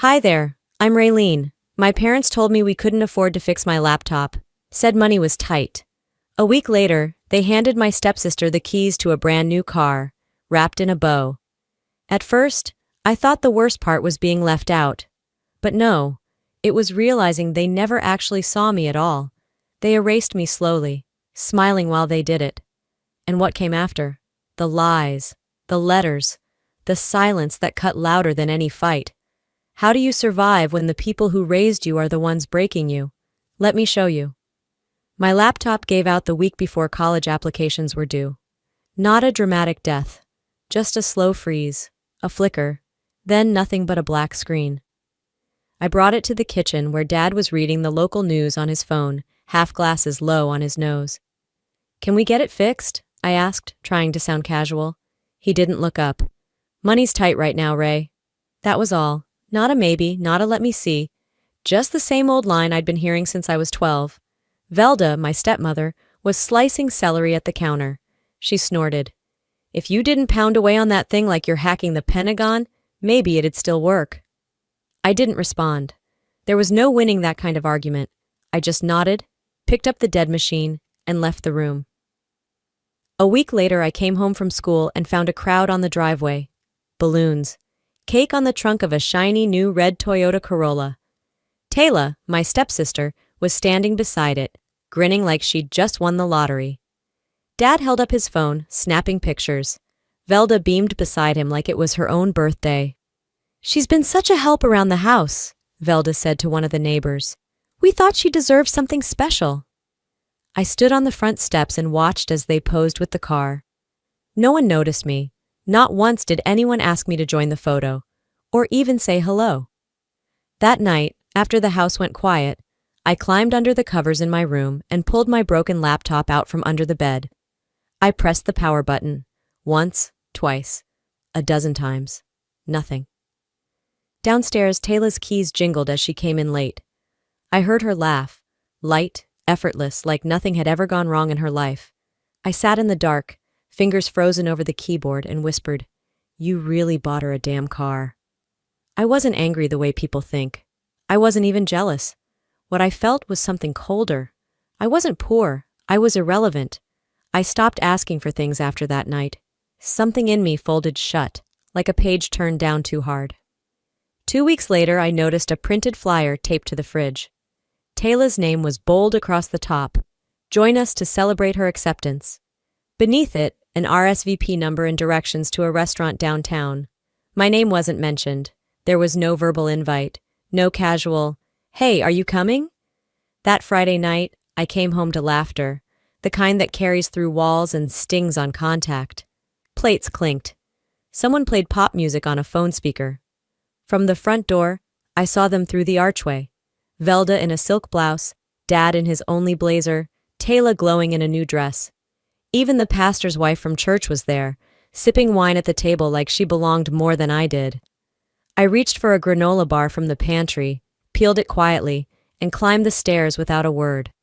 Hi there, I'm Raylene. My parents told me we couldn't afford to fix my laptop, said money was tight. A week later, they handed my stepsister the keys to a brand new car, wrapped in a bow. At first, I thought the worst part was being left out. But no, it was realizing they never actually saw me at all. They erased me slowly, smiling while they did it. And what came after? The lies, the letters, the silence that cut louder than any fight. How do you survive when the people who raised you are the ones breaking you? Let me show you. My laptop gave out the week before college applications were due. Not a dramatic death, just a slow freeze, a flicker, then nothing but a black screen. I brought it to the kitchen where Dad was reading the local news on his phone, half glasses low on his nose. Can we get it fixed? I asked, trying to sound casual. He didn't look up. Money's tight right now, Ray. That was all. Not a maybe, not a let me see. Just the same old line I'd been hearing since I was 12. Velda, my stepmother, was slicing celery at the counter. She snorted. If you didn't pound away on that thing like you're hacking the Pentagon, maybe it'd still work. I didn't respond. There was no winning that kind of argument. I just nodded, picked up the dead machine, and left the room. A week later, I came home from school and found a crowd on the driveway. Balloons. Cake on the trunk of a shiny new red Toyota Corolla. Taylor, my stepsister, was standing beside it, grinning like she'd just won the lottery. Dad held up his phone, snapping pictures. Velda beamed beside him like it was her own birthday. She's been such a help around the house, Velda said to one of the neighbors. We thought she deserved something special. I stood on the front steps and watched as they posed with the car. No one noticed me. Not once did anyone ask me to join the photo, or even say hello. That night, after the house went quiet, I climbed under the covers in my room and pulled my broken laptop out from under the bed. I pressed the power button. Once, twice, a dozen times. Nothing. Downstairs, Taylor's keys jingled as she came in late. I heard her laugh, light, effortless, like nothing had ever gone wrong in her life. I sat in the dark, fingers frozen over the keyboard, and whispered, "You really bought her a damn car." I wasn't angry the way people think. I wasn't even jealous. What I felt was something colder. I wasn't poor. I was irrelevant. I stopped asking for things after that night. Something in me folded shut, like a page turned down too hard. 2 weeks later, I noticed a printed flyer taped to the fridge. Taylor's name was bold across the top. Join us to celebrate her acceptance. Beneath it, an RSVP number and directions to a restaurant downtown. My name wasn't mentioned. There was no verbal invite, no casual, "Hey, are you coming?" That Friday night, I came home to laughter, the kind that carries through walls and stings on contact. Plates clinked. Someone played pop music on a phone speaker. From the front door, I saw them through the archway. Velda in a silk blouse, Dad in his only blazer, Taylor glowing in a new dress. Even the pastor's wife from church was there, sipping wine at the table like she belonged more than I did. I reached for a granola bar from the pantry, peeled it quietly, and climbed the stairs without a word.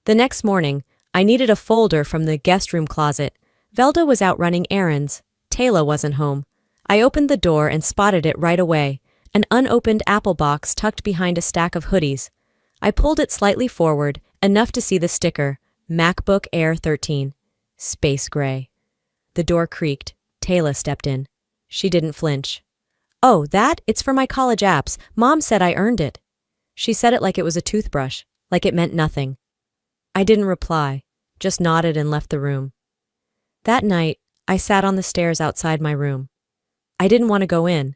The next morning, I needed a folder from the guest room closet. Velda was out running errands. Taylor wasn't home. I opened the door and spotted it right away, an unopened apple box tucked behind a stack of hoodies. I pulled it slightly forward, enough to see the sticker, MacBook Air 13. Space gray. The door creaked. Taylor stepped in. She didn't flinch. "Oh, it's for my college apps. Mom said I earned it." She said it like it was a toothbrush, like it meant nothing. I didn't reply, just nodded and left the room. That night, I sat on the stairs outside my room. I didn't want to go in.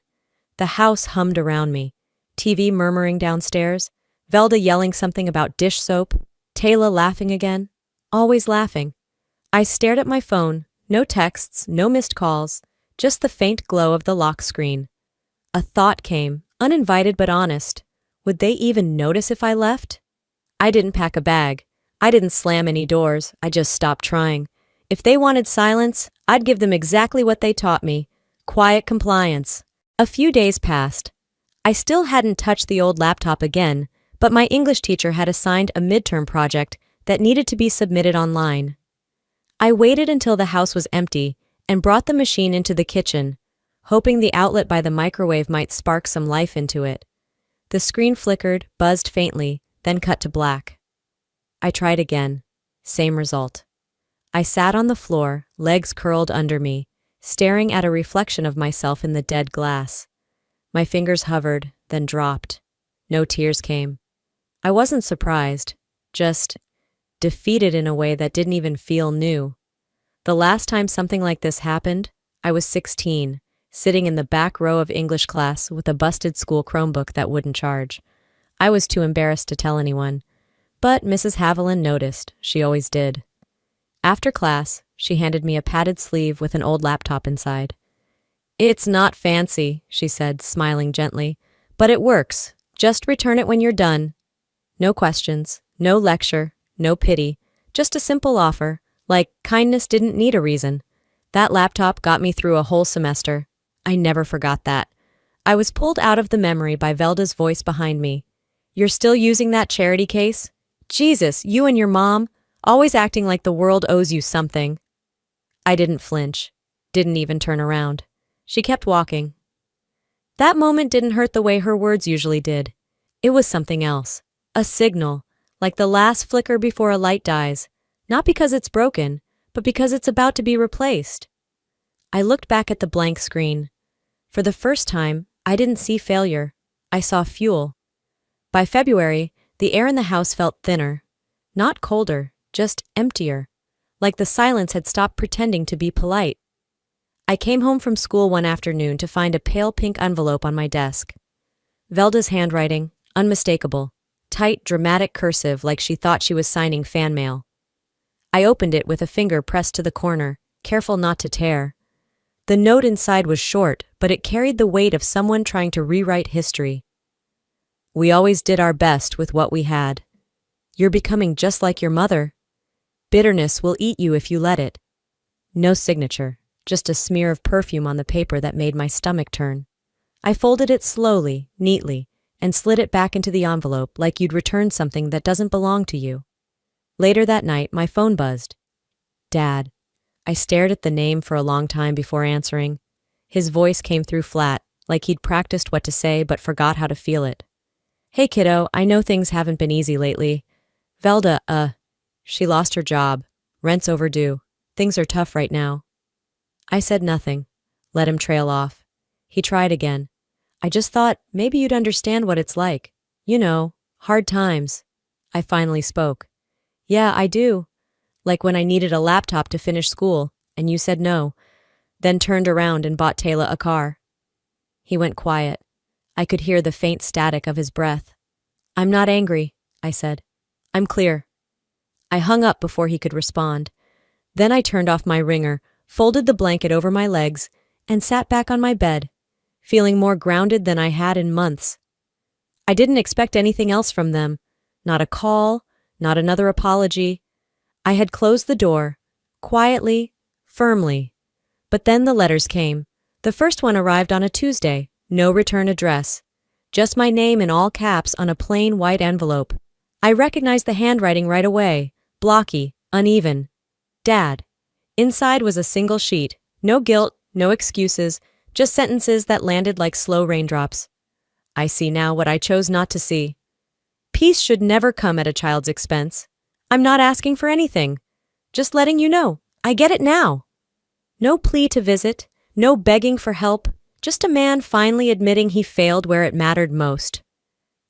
The house hummed around me, TV murmuring downstairs, Velda yelling something about dish soap, Taylor laughing again, always laughing. I stared at my phone, no texts, no missed calls, just the faint glow of the lock screen. A thought came, uninvited but honest. Would they even notice if I left? I didn't pack a bag. I didn't slam any doors. I just stopped trying. If they wanted silence, I'd give them exactly what they taught me. Quiet compliance. A few days passed. I still hadn't touched the old laptop again, but my English teacher had assigned a midterm project that needed to be submitted online. I waited until the house was empty and brought the machine into the kitchen, hoping the outlet by the microwave might spark some life into it. The screen flickered, buzzed faintly, then cut to black. I tried again. Same result. I sat on the floor, legs curled under me, staring at a reflection of myself in the dead glass. My fingers hovered, then dropped. No tears came. I wasn't surprised, just defeated in a way that didn't even feel new. The last time something like this happened, I was 16, sitting in the back row of English class with a busted school Chromebook that wouldn't charge. I was too embarrassed to tell anyone, but Mrs. Haviland noticed. She always did. After class, she handed me a padded sleeve with an old laptop inside. "It's not fancy," she said, smiling gently, "but it works. Just return it when you're done." No questions, no lecture, no pity, just a simple offer, like kindness didn't need a reason. That laptop got me through a whole semester. I never forgot that. I was pulled out of the memory by Velda's voice behind me. "You're still using that charity case? Jesus, you and your mom, always acting like the world owes you something." I didn't flinch, didn't even turn around. She kept walking. That moment didn't hurt the way her words usually did. It was something else, a signal, like the last flicker before a light dies, not because it's broken, but because it's about to be replaced. I looked back at the blank screen. For the first time, I didn't see failure. I saw fuel. By February, the air in the house felt thinner. Not colder, just emptier. Like the silence had stopped pretending to be polite. I came home from school one afternoon to find a pale pink envelope on my desk. Velda's handwriting, unmistakable. Tight, dramatic cursive like she thought she was signing fan mail. I opened it with a finger pressed to the corner, careful not to tear. The note inside was short, but it carried the weight of someone trying to rewrite history. "We always did our best with what we had. You're becoming just like your mother. Bitterness will eat you if you let it." No signature, just a smear of perfume on the paper that made my stomach turn. I folded it slowly, neatly, and slid it back into the envelope like you'd return something that doesn't belong to you. Later that night, my phone buzzed. Dad. I stared at the name for a long time before answering. His voice came through flat, like he'd practiced what to say but forgot how to feel it. "Hey kiddo, I know things haven't been easy lately. Velda, she lost her job. Rent's overdue. Things are tough right now." I said nothing, let him trail off. He tried again. "I just thought maybe you'd understand what it's like. You know, hard times." I finally spoke. "Yeah, I do. Like when I needed a laptop to finish school, and you said no, then turned around and bought Taylor a car." He went quiet. I could hear the faint static of his breath. "I'm not angry," I said. "I'm clear." I hung up before he could respond. Then I turned off my ringer, folded the blanket over my legs, and sat back on my bed, feeling more grounded than I had in months. I didn't expect anything else from them. Not a call, not another apology. I had closed the door, quietly, firmly. But then the letters came. The first one arrived on a Tuesday, no return address. Just my name in all caps on a plain white envelope. I recognized the handwriting right away, blocky, uneven. Dad. Inside was a single sheet, no guilt, no excuses, just sentences that landed like slow raindrops. I see now what I chose not to see. Peace should never come at a child's expense. I'm not asking for anything. Just letting you know, I get it now. No plea to visit, no begging for help, just a man finally admitting he failed where it mattered most.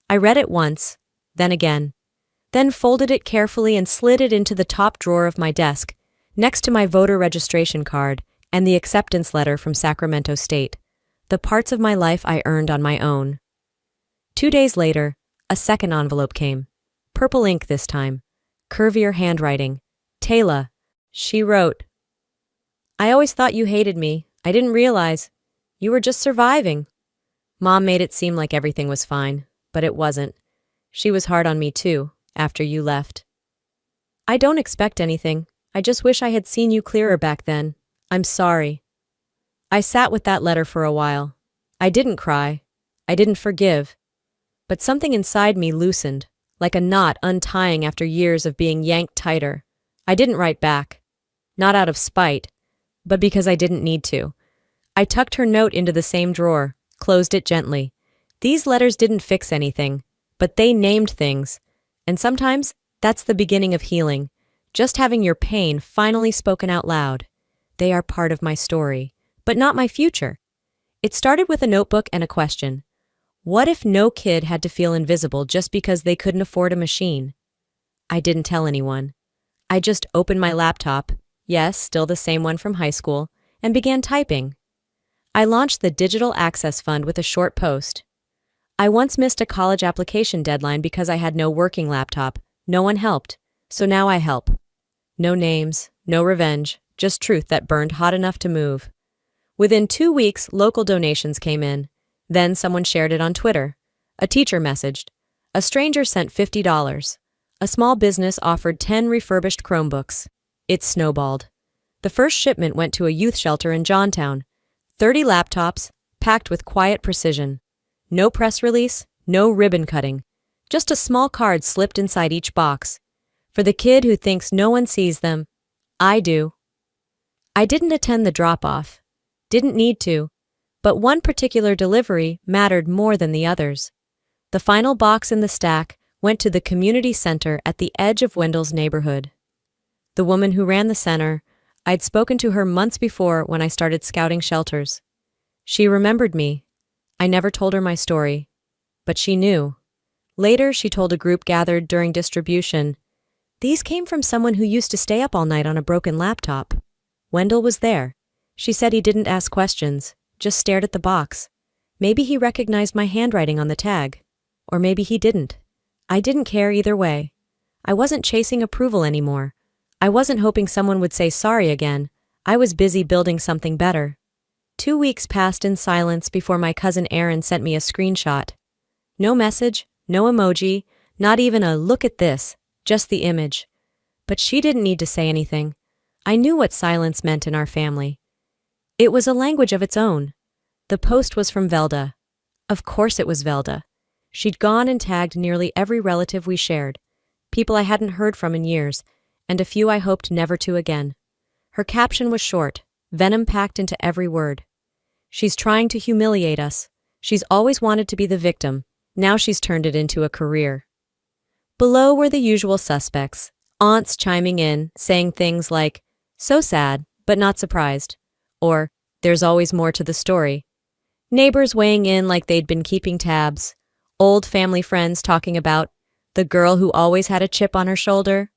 I read it once, then again, then folded it carefully and slid it into the top drawer of my desk, next to my voter registration card and the acceptance letter from Sacramento State, the parts of my life I earned on my own. 2 days later, a second envelope came. Purple ink this time. Curvier handwriting. "Taylor," she wrote. "I always thought you hated me. I didn't realize. You were just surviving." Mom made it seem like everything was fine, but it wasn't. She was hard on me too, after you left. "I don't expect anything. I just wish I had seen you clearer back then. I'm sorry." I sat with that letter for a while. I didn't cry. I didn't forgive. But something inside me loosened, like a knot untying after years of being yanked tighter. I didn't write back. Not out of spite, but because I didn't need to. I tucked her note into the same drawer, closed it gently, These letters didn't fix anything, but they named things. And sometimes that's the beginning of healing, just having your pain finally spoken out loud. They are part of my story, but not my future. It started with a notebook and a question. What if no kid had to feel invisible just because they couldn't afford a machine? I didn't tell anyone. I just opened my laptop, yes, still the same one from high school, and began typing. I launched the Digital Access Fund with a short post. I once missed a college application deadline because I had no working laptop. No one helped, so now I help. No names, no revenge, just truth that burned hot enough to move. Within 2 weeks, local donations came in. Then someone shared it on Twitter. A teacher messaged. A stranger sent $50. A small business offered 10 refurbished Chromebooks. It snowballed. The first shipment went to a youth shelter in Johntown. 30 laptops, packed with quiet precision. No press release, no ribbon cutting. Just a small card slipped inside each box. For the kid who thinks no one sees them, I do. I didn't attend the drop-off. Didn't need to. But one particular delivery mattered more than the others. The final box in the stack went to the community center at the edge of Wendell's neighborhood. The woman who ran the center, I'd spoken to her months before when I started scouting shelters. She remembered me. I never told her my story, but she knew. Later, she told a group gathered during distribution, "These came from someone who used to stay up all night on a broken laptop." Wendell was there. She said he didn't ask questions, just stared at the box. Maybe he recognized my handwriting on the tag. Or maybe he didn't. I didn't care either way. I wasn't chasing approval anymore. I wasn't hoping someone would say sorry again. I was busy building something better. 2 weeks passed in silence before my cousin Aaron sent me a screenshot. No message, no emoji, not even a "look at this," just the image. But she didn't need to say anything. I knew what silence meant in our family. It was a language of its own. The post was from Velda. Of course it was Velda. She'd gone and tagged nearly every relative we shared, people I hadn't heard from in years, and a few I hoped never to again. Her caption was short, venom packed into every word. "She's trying to humiliate us. She's always wanted to be the victim. Now she's turned it into a career." Below were the usual suspects, aunts chiming in, saying things like, "So sad, but not surprised," or "There's always more to the story." Neighbors weighing in like they'd been keeping tabs. Old family friends talking about the girl who always had a chip on her shoulder.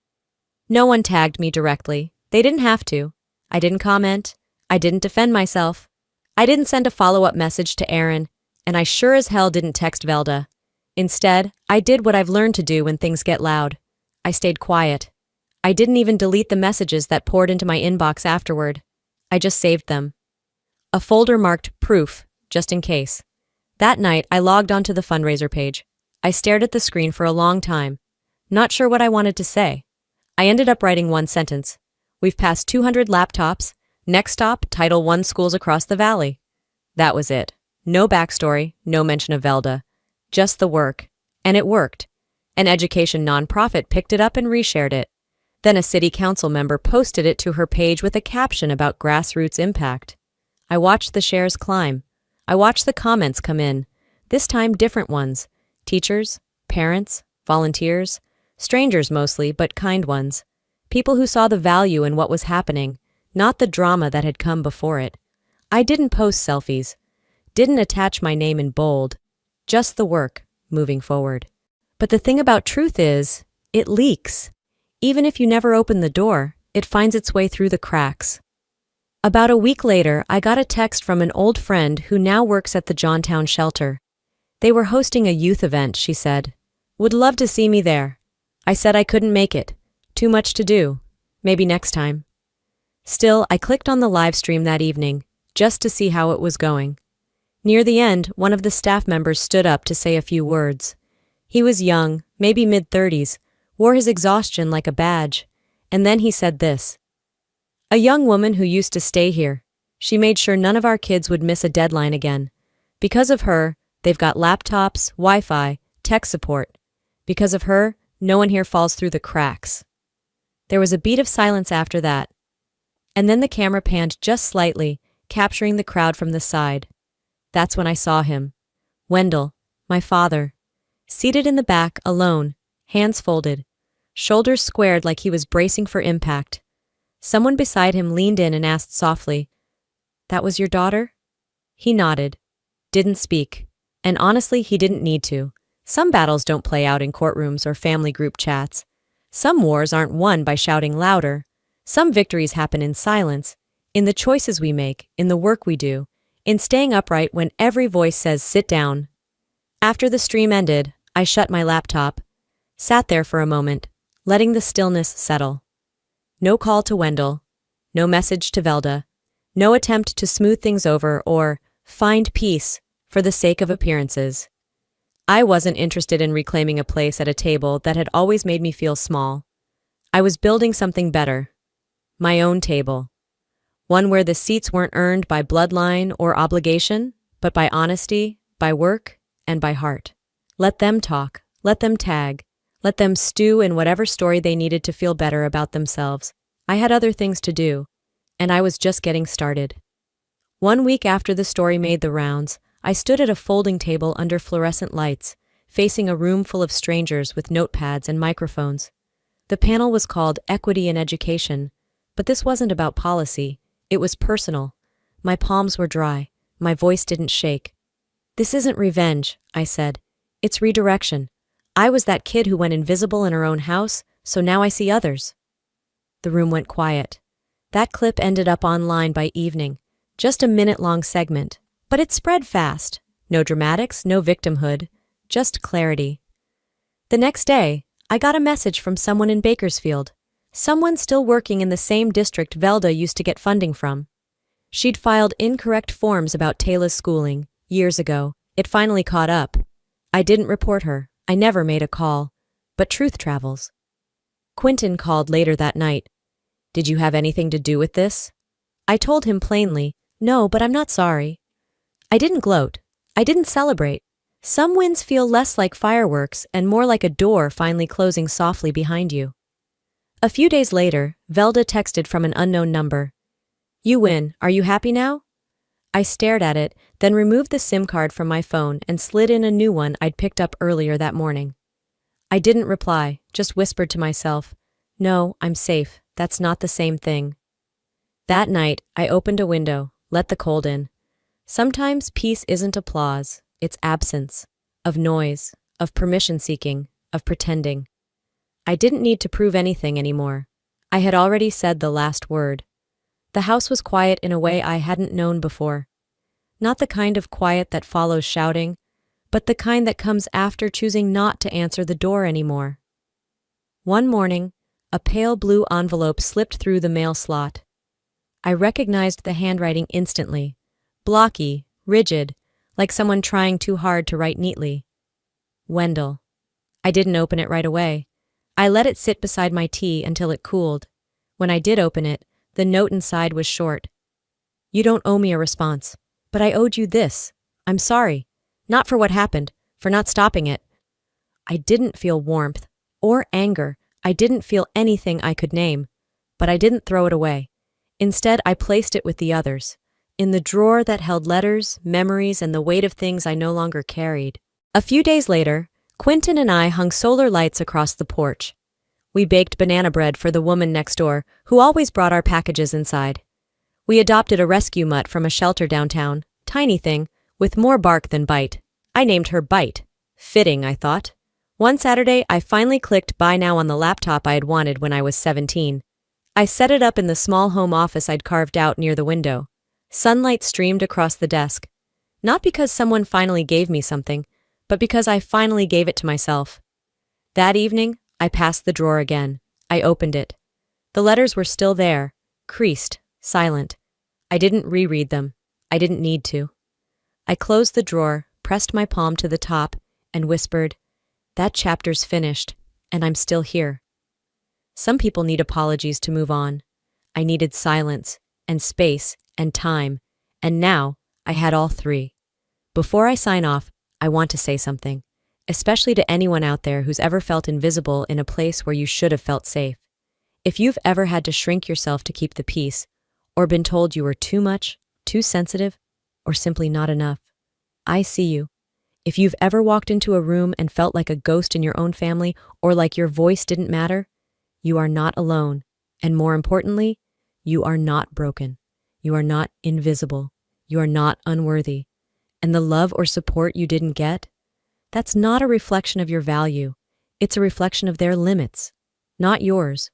No one tagged me directly. They didn't have to. I didn't comment. I didn't defend myself. I didn't send a follow-up message to Aaron, and I sure as hell didn't text Velda. Instead, I did what I've learned to do when things get loud. I stayed quiet. I didn't even delete the messages that poured into my inbox afterward. I just saved them. A folder marked "Proof," just in case. That night, I logged onto the fundraiser page. I stared at the screen for a long time, not sure what I wanted to say. I ended up writing one sentence. "We've passed 200 laptops. Next stop, Title I schools across the valley." That was it. No backstory, no mention of Velda. Just the work. And it worked. An education nonprofit picked it up and reshared it. Then a city council member posted it to her page with a caption about grassroots impact. I watched the shares climb. I watched the comments come in, this time different ones. Teachers, parents, volunteers, strangers mostly, but kind ones. People who saw the value in what was happening, not the drama that had come before it. I didn't post selfies, didn't attach my name in bold, just the work, moving forward. But the thing about truth is, it leaks. Even if you never open the door, it finds its way through the cracks. About a week later, I got a text from an old friend who now works at the Johntown shelter. They were hosting a youth event, she said. "Would love to see me there." I said I couldn't make it. Too much to do. Maybe next time. Still, I clicked on the live stream that evening, just to see how it was going. Near the end, one of the staff members stood up to say a few words. He was young, maybe mid-30s, wore his exhaustion like a badge, and then he said this. "A young woman who used to stay here. She made sure none of our kids would miss a deadline again. Because of her, they've got laptops, Wi-Fi, tech support. Because of her, no one here falls through the cracks." There was a beat of silence after that. And then the camera panned just slightly, capturing the crowd from the side. That's when I saw him. Wendell, My father. Seated in the back, alone, hands folded, shoulders squared like he was bracing for impact. Someone beside him leaned in and asked softly, "That was your daughter?" He nodded, didn't speak, and honestly, he didn't need to. Some battles don't play out in courtrooms or family group chats. Some wars aren't won by shouting louder. Some victories happen in silence, in the choices we make, in the work we do, in staying upright when every voice says, "Sit down." After the stream ended, I shut my laptop, sat there for a moment, letting the stillness settle. No call to Wendell, no message to Velda, no attempt to smooth things over or find peace for the sake of appearances. I wasn't interested in reclaiming a place at a table that had always made me feel small. I was building something better. My own table. One where the seats weren't earned by bloodline or obligation, but by honesty, by work, and by heart. Let them talk, let them tag, let them stew in whatever story they needed to feel better about themselves. I had other things to do, and I was just getting started. 1 week after the story made the rounds, I stood at a folding table under fluorescent lights, facing a room full of strangers with notepads and microphones. The panel was called Equity in Education, but this wasn't about policy. It was personal. My palms were dry. My voice didn't shake. "This isn't revenge," I said. "It's redirection. I was that kid who went invisible in her own house, so now I see others." The room went quiet. That clip ended up online by evening. Just a minute-long segment. But it spread fast. No dramatics, no victimhood, just clarity. The next day, I got a message from someone in Bakersfield. Someone still working in the same district Velda used to get funding from. She'd filed incorrect forms about Taylor's schooling, years ago. It finally caught up. I didn't report her. I never made a call. But truth travels. Quentin called later that night. "Did you have anything to do with this?" I told him plainly, "No, but I'm not sorry." I didn't gloat. I didn't celebrate. Some wins feel less like fireworks and more like a door finally closing softly behind you. A few days later, Velda texted from an unknown number. "You win. Are you happy now?" I stared at it, then removed the SIM card from my phone and slid in a new one I'd picked up earlier that morning. I didn't reply, just whispered to myself, "No, I'm safe. That's not the same thing." That night, I opened a window, let the cold in. Sometimes peace isn't applause, it's absence, of noise, of permission-seeking, of pretending. I didn't need to prove anything anymore. I had already said the last word. The house was quiet in a way I hadn't known before. Not the kind of quiet that follows shouting, but the kind that comes after choosing not to answer the door anymore. One morning, a pale blue envelope slipped through the mail slot. I recognized the handwriting instantly. Blocky, rigid, like someone trying too hard to write neatly. Wendell. I didn't open it right away. I let it sit beside my tea until it cooled. When I did open it, the note inside was short. "You don't owe me a response, but I owed you this. I'm sorry. Not for what happened, for not stopping it." I didn't feel warmth or anger. I didn't feel anything I could name, but I didn't throw it away. Instead, I placed it with the others, in the drawer that held letters, memories, and the weight of things I no longer carried. A few days later, Quentin and I hung solar lights across the porch. We baked banana bread for the woman next door, who always brought our packages inside. We adopted a rescue mutt from a shelter downtown, tiny thing, with more bark than bite. I named her Bite. Fitting, I thought. One Saturday, I finally clicked buy now on the laptop I had wanted when I was 17. I set it up in the small home office I'd carved out near the window. Sunlight streamed across the desk. Not because someone finally gave me something, but because I finally gave it to myself. That evening, I passed the drawer again. I opened it. The letters were still there, creased, silent. I didn't reread them. I didn't need to. I closed the drawer, pressed my palm to the top, and whispered, "That chapter's finished, and I'm still here." Some people need apologies to move on. I needed silence, and space, and time, and now I had all three. Before I sign off, I want to say something, especially to anyone out there who's ever felt invisible in a place where you should have felt safe. If you've ever had to shrink yourself to keep the peace, or been told you were too much, too sensitive, or simply not enough, I see you. If you've ever walked into a room and felt like a ghost in your own family or like your voice didn't matter, you are not alone. And more importantly, you are not broken. You are not invisible. You are not unworthy. And the love or support you didn't get, that's not a reflection of your value. It's a reflection of their limits, not yours.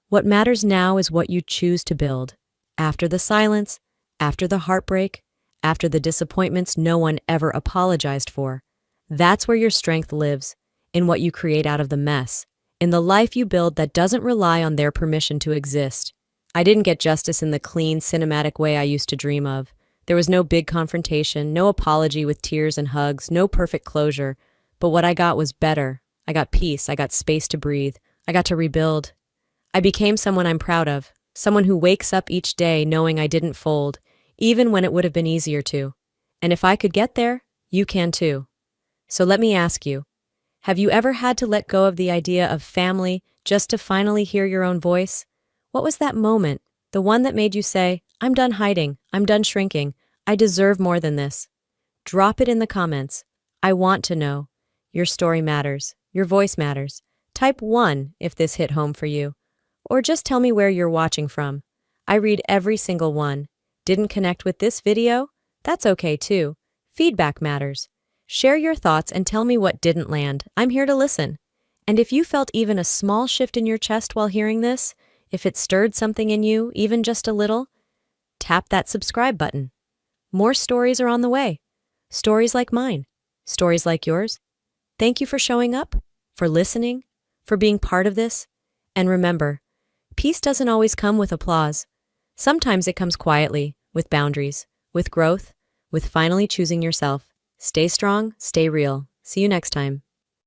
What matters now is what you choose to build. After the silence, after the heartbreak, after the disappointments no one ever apologized for. That's where your strength lives, in what you create out of the mess, in the life you build that doesn't rely on their permission to exist. I didn't get justice in the clean, cinematic way I used to dream of. There was no big confrontation, no apology with tears and hugs, no perfect closure. But what I got was better. I got peace, I got space to breathe, I got to rebuild. I became someone I'm proud of, someone who wakes up each day knowing I didn't fold, even when it would have been easier to. And if I could get there, you can too. So let me ask you, have you ever had to let go of the idea of family just to finally hear your own voice? What was that moment, the one that made you say, I'm done hiding, I'm done shrinking, I deserve more than this? Drop it in the comments. I want to know. Your story matters. Your voice matters. Type 1 if this hit home for you. Or just tell me where you're watching from. I read every single one. Didn't connect with this video? That's okay too. Feedback matters. Share your thoughts and tell me what didn't land. I'm here to listen. And if you felt even a small shift in your chest while hearing this, if it stirred something in you, even just a little, tap that subscribe button. More stories are on the way. Stories like mine. Stories like yours. Thank you for showing up, for listening, for being part of this. And remember, peace doesn't always come with applause. Sometimes it comes quietly, with boundaries, with growth, with finally choosing yourself. Stay strong, stay real. See you next time.